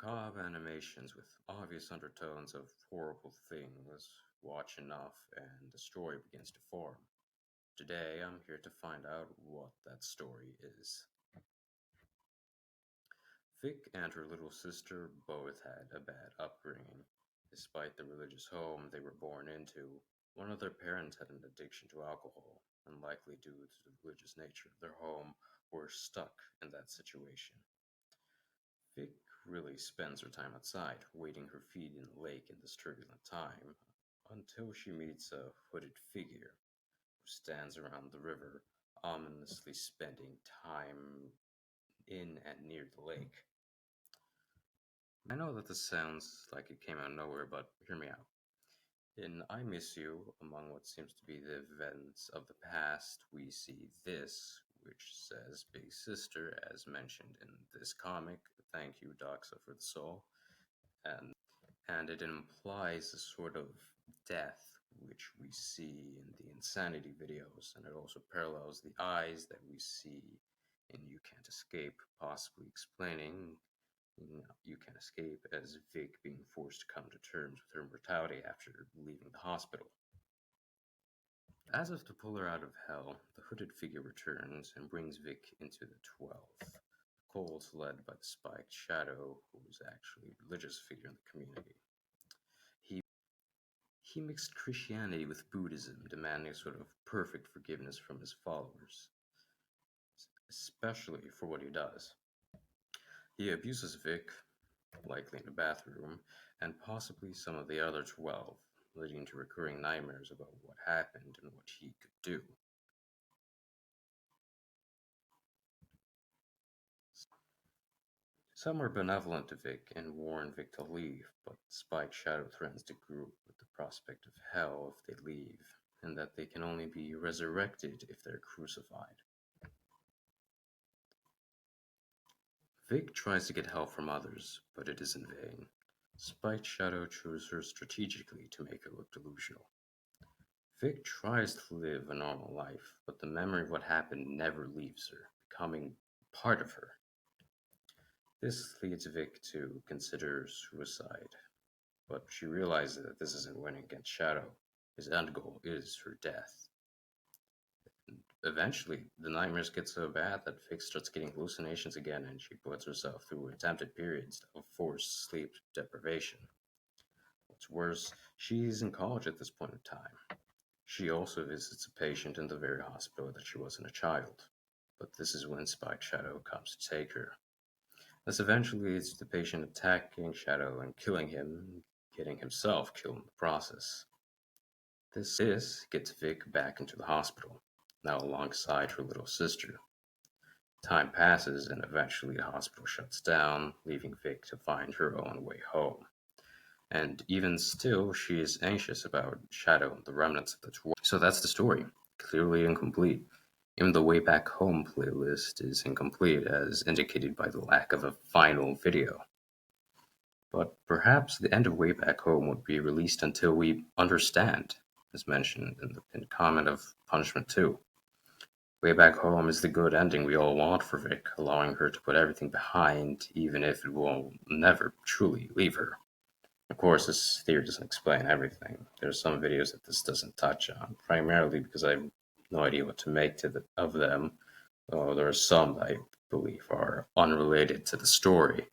macabre animations with obvious undertones of horrible things, watch enough and the story begins to form. Today I'm here to find out what that story is. Vic and her little sister both had a bad upbringing. Despite the religious home they were born into, one of their parents had an addiction to alcohol, and likely due to the religious nature of their home, were stuck in that situation. Vic really spends her time outside, wading her feet in the lake in this turbulent time, until she meets a hooded figure who stands around the river, ominously spending time in and near the lake. I know that this sounds like it came out of nowhere, but hear me out. In I Miss You, among what seems to be the events of the past, we see this, which says Big Sister, as mentioned in this comic. Thank you, Doxa, for the soul. And, and it implies a sort of death, which we see in the Insanity videos, and it also parallels the eyes that we see in You Can't Escape, possibly explaining You Can't Escape as Vic being forced to come to terms with her mortality after leaving the hospital. As if to pull her out of hell, the hooded figure returns and brings Vic into the 12th. Cult led by the spiked Shadow, who was actually a religious figure in the community. He mixed Christianity with Buddhism, demanding a sort of perfect forgiveness from his followers, especially for what he does. He abuses Vic, likely in the bathroom, and possibly some of the other 12, leading to recurring nightmares about what happened and what he could do. Some are benevolent to Vic and warn Vic to leave, but Spike Shadow threatens the group with the prospect of hell if they leave, and that they can only be resurrected if they're crucified. Vic tries to get help from others, but it is in vain. Spike Shadow chose her strategically to make her look delusional. Vic tries to live a normal life, but the memory of what happened never leaves her, becoming part of her. This leads Vic to consider suicide, but she realizes that this isn't winning against Shadow. His end goal is her death. Eventually, the nightmares get so bad that Vic starts getting hallucinations again, and she puts herself through attempted periods of forced sleep deprivation. What's worse, she's in college at this point in time. She also visits a patient in the very hospital that she was in a child, but this is when Spike Shadow comes to take her. This eventually leads to the patient attacking Shadow and killing him, getting himself killed in the process. This gets Vic back into the hospital, now alongside her little sister. Time passes and eventually the hospital shuts down, leaving Vic to find her own way home. And even still, she is anxious about Shadow and the remnants of the tour. So that's the story, clearly incomplete. Even the Way Back Home playlist is incomplete, as indicated by the lack of a final video. But perhaps the end of Way Back Home would be released until we understand, as mentioned in the pinned comment of Punishment 2. Way Back Home is the good ending we all want for Vic, allowing her to put everything behind, even if it will never truly leave her. Of course, this theory doesn't explain everything. There are some videos that this doesn't touch on, primarily because I have no idea what to make of them, though there are some that I believe are unrelated to the story.